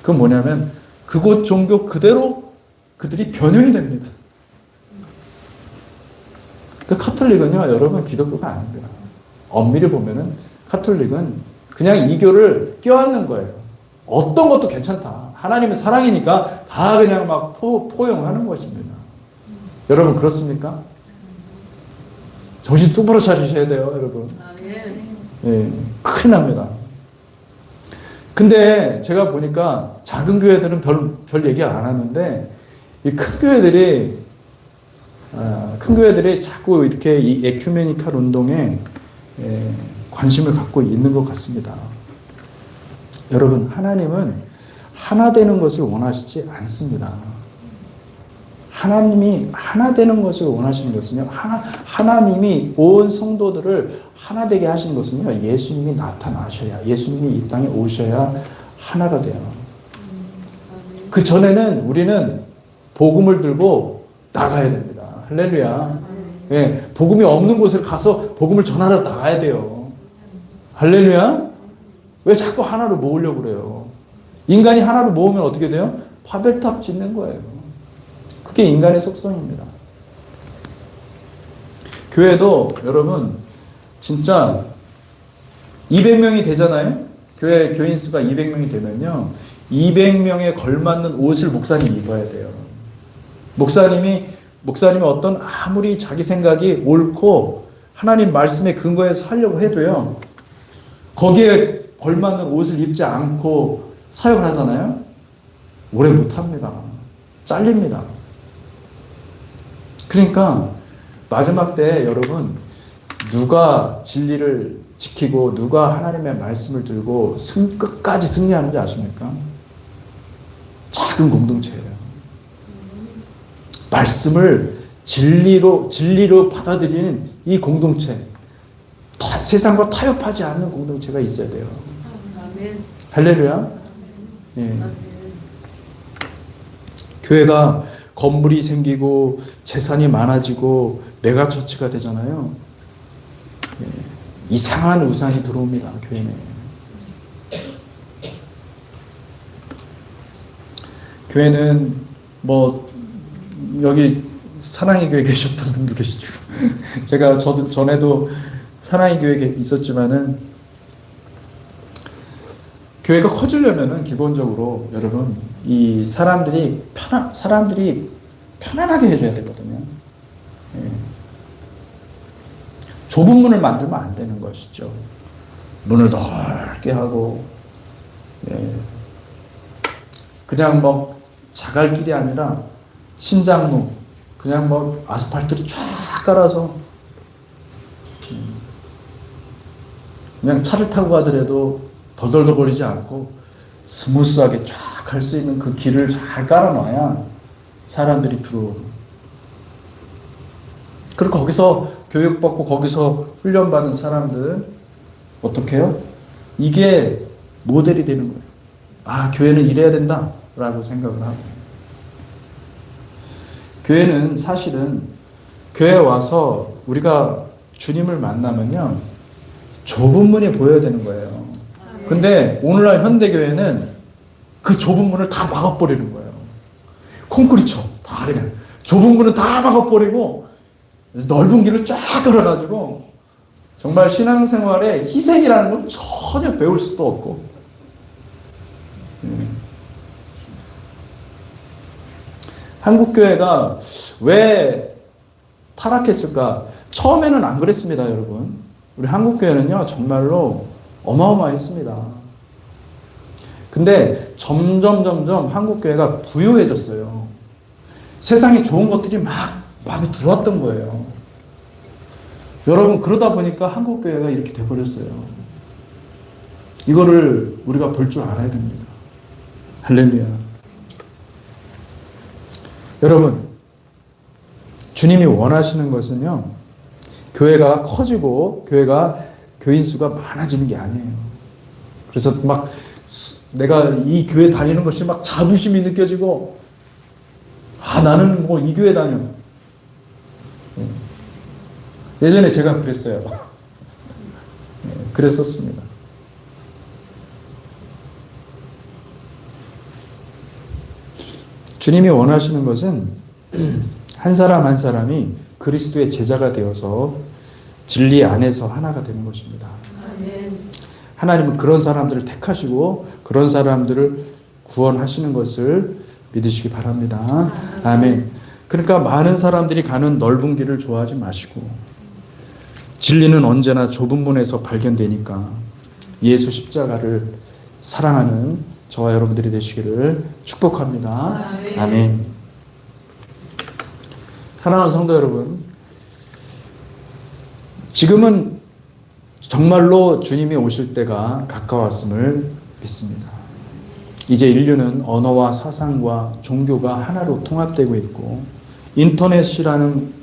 그건 뭐냐면 그곳 종교 그대로 그들이 변형이 됩니다. 그 카톨릭은요, 여러분 기독교가 아닙니다. 엄밀히 보면은 카톨릭은 그냥 이교를 껴안는 거예요. 어떤 것도 괜찮다. 하나님은 사랑이니까 다 그냥 막 포용하는 것입니다. 여러분 그렇습니까? 정신 똑바로 차리셔야 돼요, 여러분. 예, 큰일 납니다. 근데 제가 보니까 작은 교회들은 별 얘기 안 하는데 이 큰 교회들이 자꾸 이렇게 이 에큐메니칼 운동에 관심을 갖고 있는 것 같습니다. 여러분 하나님은 하나 되는 것을 원하시지 않습니다. 하나님이 하나 되는 것을 원하시는 것은요, 하나님이 온 성도들을 하나 되게 하시는 것은요, 예수님이 나타나셔야, 예수님이 이 땅에 오셔야 하나가 돼요. 그 전에는 우리는 복음을 들고 나가야 됩니다. 할렐루야. 예, 복음이 없는 곳에 가서 복음을 전하러 나가야 돼요. 할렐루야? 왜 자꾸 하나로 모으려고 그래요? 인간이 하나로 모으면 어떻게 돼요? 바벨탑 짓는 거예요. 그게 인간의 속성입니다. 교회도 여러분 진짜 200명이 되잖아요. 교회 교인 수가 200명이 되면요, 200명에 걸맞는 옷을 목사님이 입어야 돼요. 목사님이 어떤 아무리 자기 생각이 옳고 하나님 말씀에 근거해서 하려고 해도요, 거기에 걸맞는 옷을 입지 않고 사역을 하잖아요. 오래 못합니다. 잘립니다. 그러니까 마지막 때 여러분, 누가 진리를 지키고 누가 하나님의 말씀을 들고 끝까지 승리하는지 아십니까? 작은 공동체예요. 말씀을 진리로 받아들이는 이 공동체, 세상과 타협하지 않는 공동체가 있어야 돼요. 할렐루야. 예. 교회가 건물이 생기고 재산이 많아지고 메가처치가 되잖아요. 예. 이상한 우상이 들어옵니다, 교회에. 교회는 뭐 여기 사랑의 교회 계셨던 분도 계시죠. 저도 전에도 사랑의 교회에 있었지만은, 교회가 커지려면은 기본적으로 여러분 이 사람들이 편안하게 해줘야 되거든요. 예. 좁은 문을 만들면 안 되는 것이죠. 문을 넓게 하고, 예. 그냥 뭐 자갈길이 아니라 신장로, 그냥 뭐 아스팔트를 쫙 깔아서 그냥 차를 타고 가더라도 덜덜덜거리지 않고 스무스하게 쫙 갈 수 있는 그 길을 잘 깔아놔야 사람들이 들어오고, 그리고 거기서 교육받고 거기서 훈련받은 사람들 어떻게 해요? 이게 모델이 되는 거예요. 아, 교회는 이래야 된다 라고 생각을 하고, 교회는 사실은 교회에 와서 우리가 주님을 만나면요, 좁은 문이 보여야 되는 거예요. 근데 오늘날 현대교회는 그 좁은 문을 다 막아버리는 거예요. 콘크리트 다 그냥 좁은 문은 다 막아버리고 넓은 길을 쫙 걸어가지고, 정말 신앙생활에 희생이라는 건 전혀 배울 수도 없고. 한국교회가 왜 타락했을까? 처음에는 안 그랬습니다, 여러분. 우리 한국교회는요, 정말로 어마어마했습니다. 근데 점점 한국교회가 부유해졌어요. 세상에 좋은 것들이 막 많이 들어왔던 거예요. 여러분, 그러다 보니까 한국교회가 이렇게 돼버렸어요. 이거를 우리가 볼 줄 알아야 됩니다. 할렐루야. 여러분, 주님이 원하시는 것은요, 교회가 커지고 교회가 교인 수가 많아지는 게 아니에요. 그래서 막 내가 이 교회 다니는 것이 막 자부심이 느껴지고, 아, 나는 뭐 이 교회 다녀. 예전에 제가 그랬어요. 그랬었습니다. 주님이 원하시는 것은 한 사람 한 사람이 그리스도의 제자가 되어서 진리 안에서 하나가 되는 것입니다. 하나님은 그런 사람들을 택하시고 그런 사람들을 구원하시는 것을 믿으시기 바랍니다. 아멘. 그러니까 많은 사람들이 가는 넓은 길을 좋아하지 마시고, 진리는 언제나 좁은 문에서 발견되니까 예수 십자가를 사랑하는 저와 여러분들이 되시기를 축복합니다. 아멘. 사랑하는 성도 여러분, 지금은 정말로 주님이 오실 때가 가까웠음을 믿습니다. 이제 인류는 언어와 사상과 종교가 하나로 통합되고 있고, 인터넷이라는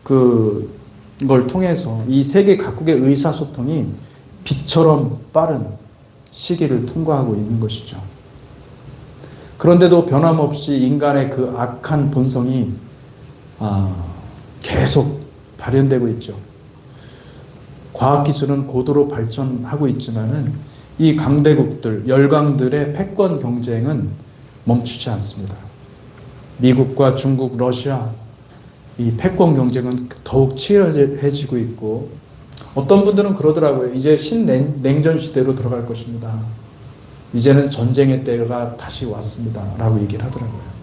그걸 통해서 이 세계 각국의 의사소통이 빛처럼 빠른 시기를 통과하고 있는 것이죠. 그런데도 변함없이 인간의 그 악한 본성이 계속 발현되고 있죠. 과학기술은 고도로 발전하고 있지만은 이 강대국들, 열강들의 패권 경쟁은 멈추지 않습니다. 미국과 중국, 러시아, 이 패권 경쟁은 더욱 치열해지고 있고, 어떤 분들은 그러더라고요. 이제 신냉전 시대로 들어갈 것입니다. 이제는 전쟁의 때가 다시 왔습니다. 라고 얘기를 하더라고요.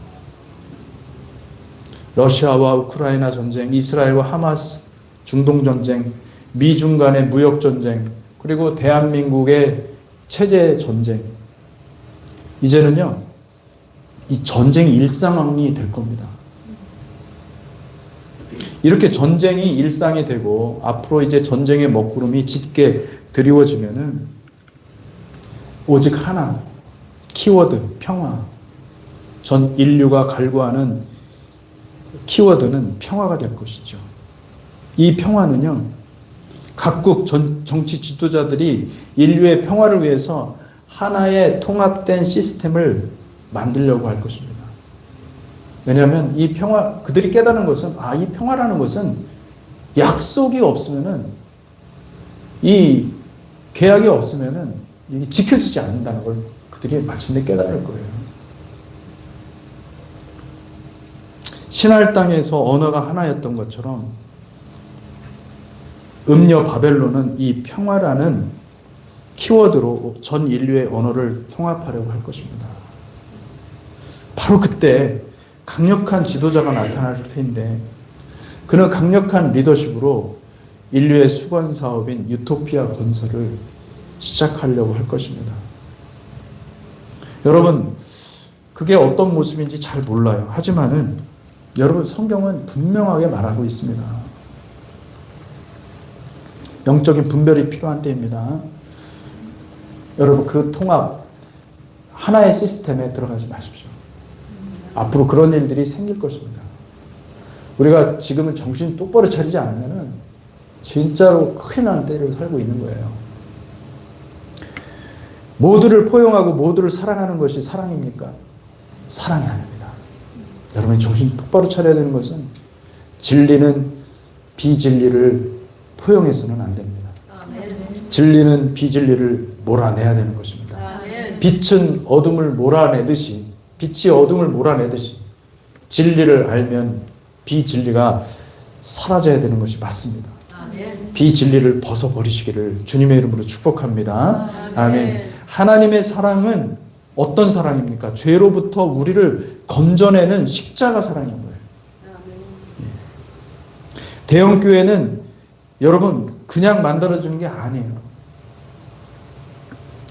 러시아와 우크라이나 전쟁, 이스라엘과 하마스 중동 전쟁, 미중 간의 무역 전쟁, 그리고 대한민국의 체제 전쟁. 이제는요, 이 전쟁이 일상이 될 겁니다. 이렇게 전쟁이 일상이 되고 앞으로 이제 전쟁의 먹구름이 짙게 드리워지면은 오직 하나, 키워드, 평화. 전 인류가 갈구하는 키워드는 평화가 될 것이죠. 이 평화는요, 각국 정치 지도자들이 인류의 평화를 위해서 하나의 통합된 시스템을 만들려고 할 것입니다. 왜냐하면 이 평화, 그들이 깨닫는 것은, 이 평화라는 것은 약속이 없으면은, 이 계약이 없으면은 이게 지켜지지 않는다는 걸 그들이 마침내 깨달을 거예요. 신할 땅에서 언어가 하나였던 것처럼 음녀 바벨론은 이 평화라는 키워드로 전 인류의 언어를 통합하려고 할 것입니다. 바로 그때 강력한 지도자가 나타날 텐데, 그는 강력한 리더십으로 인류의 수건 사업인 유토피아 건설을 시작하려고 할 것입니다. 여러분, 그게 어떤 모습인지 잘 몰라요. 하지만은 여러분, 성경은 분명하게 말하고 있습니다. 영적인 분별이 필요한 때입니다. 여러분, 그 통합, 하나의 시스템에 들어가지 마십시오. 앞으로 그런 일들이 생길 것입니다. 우리가 지금은 정신 똑바로 차리지 않으면 진짜로 큰일 나는 때를 살고 있는 거예요. 모두를 포용하고 모두를 사랑하는 것이 사랑입니까? 사랑이 아닙니다. 여러분, 정신 똑바로 차려야 되는 것은 진리는 비진리를 포용해서는 안 됩니다. 진리는 비진리를 몰아내야 되는 것입니다. 빛은 어둠을 몰아내듯이, 빛이 어둠을 몰아내듯이 진리를 알면 비진리가 사라져야 되는 것이 맞습니다. 비진리를 벗어버리시기를 주님의 이름으로 축복합니다. 아멘. 하나님의 사랑은 어떤 사랑입니까? 죄로부터 우리를 건져내는 십자가 사랑인 거예요. 대형교회는 여러분 그냥 만들어주는 게 아니에요.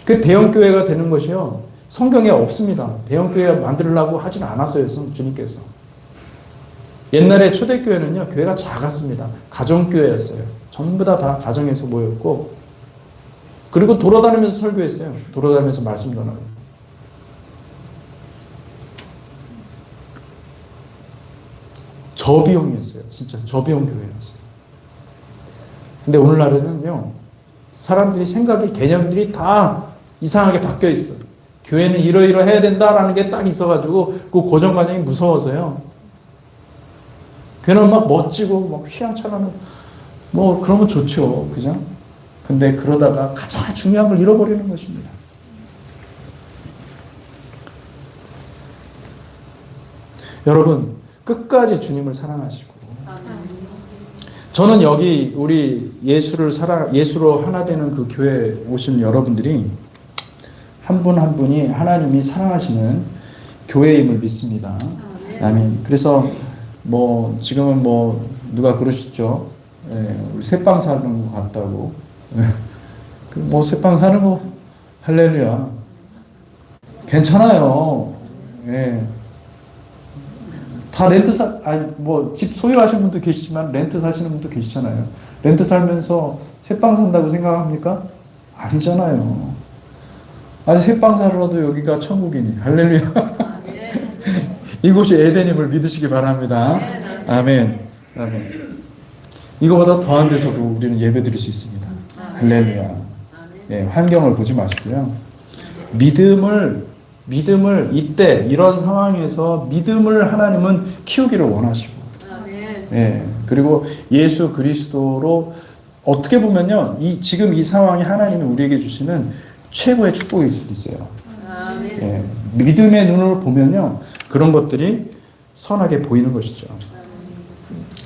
그 대형교회가 되는 것이요, 성경에 없습니다. 대형교회 만들려고 하진 않았어요, 주님께서. 옛날에 초대교회는요, 교회가 작았습니다. 가정교회였어요. 전부 다 가정에서 모였고, 그리고 돌아다니면서 설교했어요. 돌아다니면서 말씀 전하고. 저비용이었어요. 진짜 저비용 교회였어요. 근데 오늘날에는요, 사람들이 생각이, 개념들이 다 이상하게 바뀌어 있어요. 교회는 이러이러해야 된다라는 게 딱 있어가지고 그 고정관념이 무서워서요. 교회는 막 멋지고 막 휘황찬란하고 뭐 그러면 좋죠, 그죠? 근데 그러다가 가장 중요한 걸 잃어버리는 것입니다. 여러분, 끝까지 주님을 사랑하시고, 저는 여기 우리 예수로 하나 되는 그 교회에 오신 여러분들이 한 분 한 분이 하나님이 사랑하시는 교회임을 믿습니다. 아멘. 그래서 뭐 지금은 뭐 누가 그러시죠? 우리 새빵 사는 것 같다고. 뭐 새빵 사는 거 할렐루야. 괜찮아요. 예. 다 렌트 뭐 집 소유하시는 분도 계시지만 렌트 사시는 분도 계시잖아요. 렌트 살면서 새빵 산다고 생각합니까? 아니잖아요. 새빵 살아도 여기가 천국이니. 할렐루야. 이곳이 에덴임을 믿으시기 바랍니다. 아멘. 아멘. 이거보다 더한 데서도 우리는 예배 드릴 수 있습니다. 할렐루야. 예, 환경을 보지 마시고요. 믿음을 이때 이런 상황에서 믿음을 하나님은 키우기를 원하시고, 예, 그리고 예수 그리스도로 어떻게 보면요, 지금 이 상황이 하나님이 우리에게 주시는 최고의 축복일 수도 있어요. 예, 믿음의 눈으로 보면요, 그런 것들이 선하게 보이는 것이죠.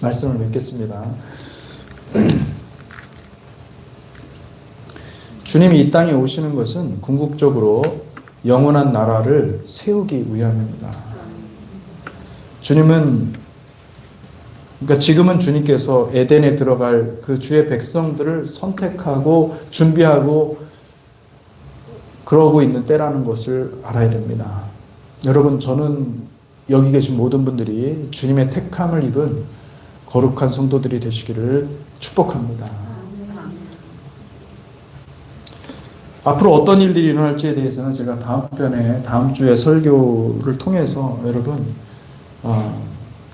말씀을 맺겠습니다. 주님이 이 땅에 오시는 것은 궁극적으로 영원한 나라를 세우기 위함입니다. 그러니까 지금은 주님께서 에덴에 들어갈 그 주의 백성들을 선택하고 준비하고 그러고 있는 때라는 것을 알아야 됩니다. 여러분, 저는 여기 계신 모든 분들이 주님의 택함을 입은 거룩한 성도들이 되시기를 축복합니다. 앞으로 어떤 일들이 일어날지에 대해서는 제가 다음 주에 설교를 통해서 여러분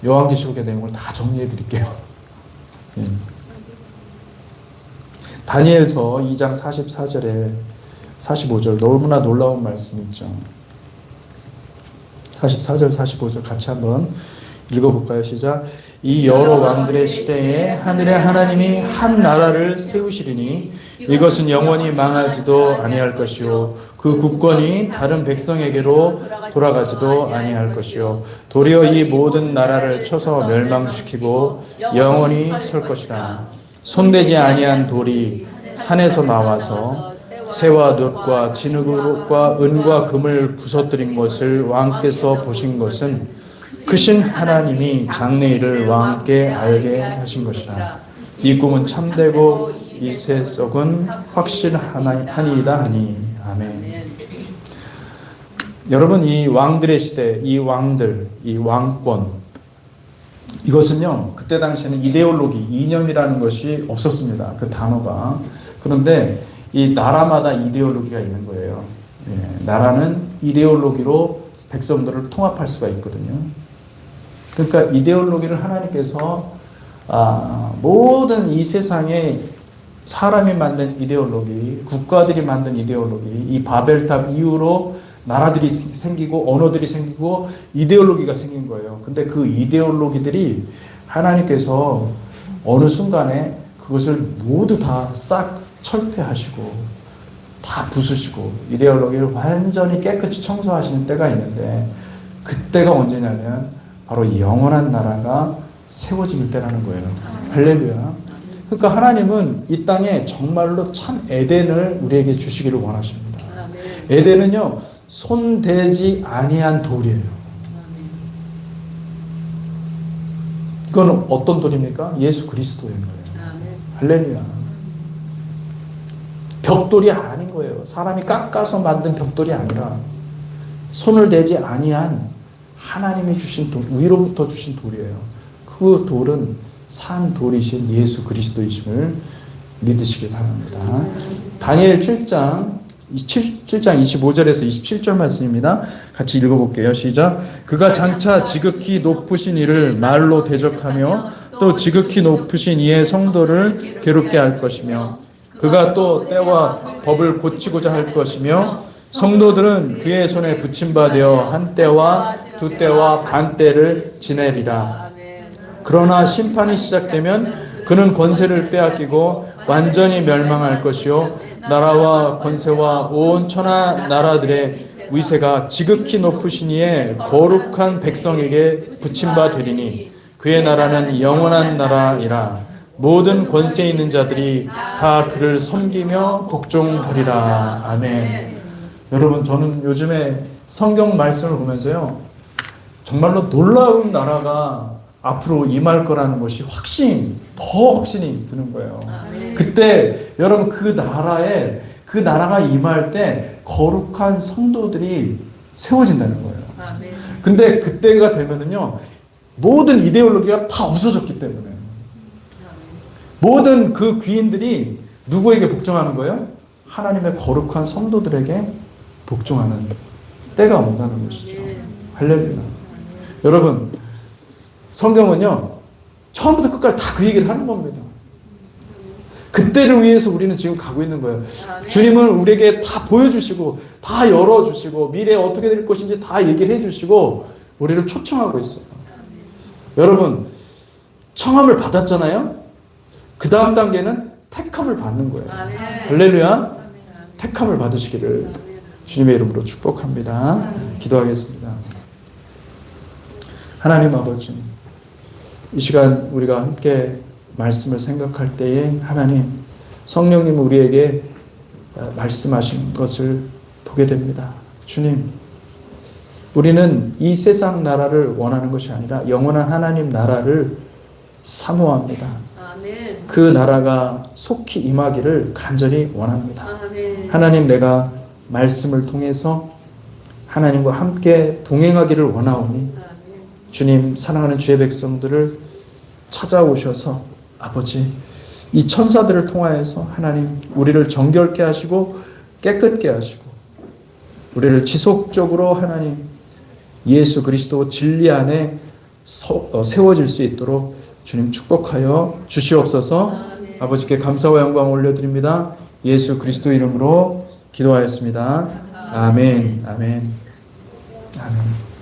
요한계시록의 내용을 다 정리해 드릴게요. 예. 다니엘서 2장 44절에 45절 너무나 놀라운 말씀 있죠. 44절 45절 같이 한번 읽어볼까요? 시작. 이 여러 왕들의 시대에 하늘의 하나님이 한 나라를 세우시리니 이것은 영원히 망하지도 아니할 것이요 그 국권이 다른 백성에게로 돌아가지도 아니할 것이요 도리어 이 모든 나라를 쳐서 멸망시키고 영원히 설 것이라. 손대지 아니한 돌이 산에서 나와서 새와 놋과 진흙과 은과 금을 부서뜨린 것을 왕께서 보신 것은 크신 하나님이 장래일을 왕께 알게 하신 것이라. 이 꿈은 참되고 이 세속은 확실하니이다 하니. 아멘. 여러분, 이 왕들의 시대, 이 왕들, 이 왕권, 이것은요, 그때 당시에는 이데올로기, 이념이라는 것이 없었습니다. 그 단어가. 그런데 이 나라마다 이데올로기가 있는 거예요. 예, 나라는 이데올로기로 백성들을 통합할 수가 있거든요. 그러니까 이데올로기를 하나님께서 모든 이 세상에 사람이 만든 이데올로기, 국가들이 만든 이데올로기, 이 바벨탑 이후로 나라들이 생기고 언어들이 생기고 이데올로기가 생긴 거예요. 근데 그 이데올로기들이 하나님께서 어느 순간에 그것을 모두 다 싹 철폐하시고 다 부수시고 이데올로기를 완전히 깨끗이 청소하시는 때가 있는데, 그때가 언제냐면 바로 영원한 나라가 세워질 때라는 거예요. 할렐루야. 그러니까 하나님은 이 땅에 정말로 참 에덴을 우리에게 주시기를 원하십니다. 에덴은요, 손대지 아니한 돌이에요. 이거는 어떤 돌입니까? 예수 그리스도인 거예요. 할렐루야. 벽돌이 아닌 거예요. 사람이 깎아서 만든 벽돌이 아니라 손을 대지 아니한 하나님이 주신 돌, 위로부터 주신 돌이에요. 그 돌은 산 돌이신 예수 그리스도이심을 믿으시기 바랍니다. 다니엘 7장 25절에서 27절 말씀입니다. 같이 읽어볼게요. 시작. 그가 장차 지극히 높으신 이를 말로 대적하며 또 지극히 높으신 이의 성도를 괴롭게 할 것이며 그가 또 때와 법을 고치고자 할 것이며 성도들은 그의 손에 붙임받아 한 때와 두 때와 반 때를 지내리라. 그러나 심판이 시작되면 그는 권세를 빼앗기고 완전히 멸망할 것이요 나라와 권세와 온 천하 나라들의 위세가 지극히 높으신 이의 거룩한 백성에게 붙임바 되리니 그의 나라는 영원한 나라이라. 모든 권세 있는 자들이 다 그를 섬기며 복종하리라. 아멘. 여러분, 저는 요즘에 성경 말씀을 보면서요, 정말로 놀라운 나라가 앞으로 임할 거라는 것이 더 확신이 드는 거예요. 그때 여러분, 그 나라가 임할 때 거룩한 성도들이 세워진다는 거예요. 근데 그때가 되면은요, 모든 이데올로기가 다 없어졌기 때문에 모든 그 귀인들이 누구에게 복종하는 거예요? 하나님의 거룩한 성도들에게 복종하는 때가 온다는 것이죠. 할렐루야. 여러분, 성경은요, 처음부터 끝까지 다 그 얘기를 하는 겁니다. 그때를 위해서 우리는 지금 가고 있는 거예요. 주님은 우리에게 다 보여주시고, 다 열어주시고, 미래에 어떻게 될 것인지 다 얘기를 해주시고, 우리를 초청하고 있어요. 여러분, 청함을 받았잖아요. 그 다음 단계는 택함을 받는 거예요. 아멘. 할렐루야. 택함을 받으시기를 주님의 이름으로 축복합니다. 기도하겠습니다. 하나님 아버지, 이 시간 우리가 함께 말씀을 생각할 때에 하나님, 성령님 우리에게 말씀하신 것을 보게 됩니다. 주님, 우리는 이 세상 나라를 원하는 것이 아니라 영원한 하나님 나라를 사모합니다. 아멘. 그 나라가 속히 임하기를 간절히 원합니다. 아멘. 하나님, 내가 말씀을 통해서 하나님과 함께 동행하기를 원하오니 아멘. 주님, 사랑하는 주의 백성들을 찾아오셔서 아버지, 이 천사들을 통하여서 하나님 우리를 정결케 하시고 깨끗게 하시고 우리를 지속적으로 하나님 예수 그리스도 진리 안에 세워질 수 있도록 주님 축복하여 주시옵소서. 아멘. 아버지께 감사와 영광 올려드립니다. 예수 그리스도 이름으로 기도하였습니다. 아멘. 아멘. 아멘.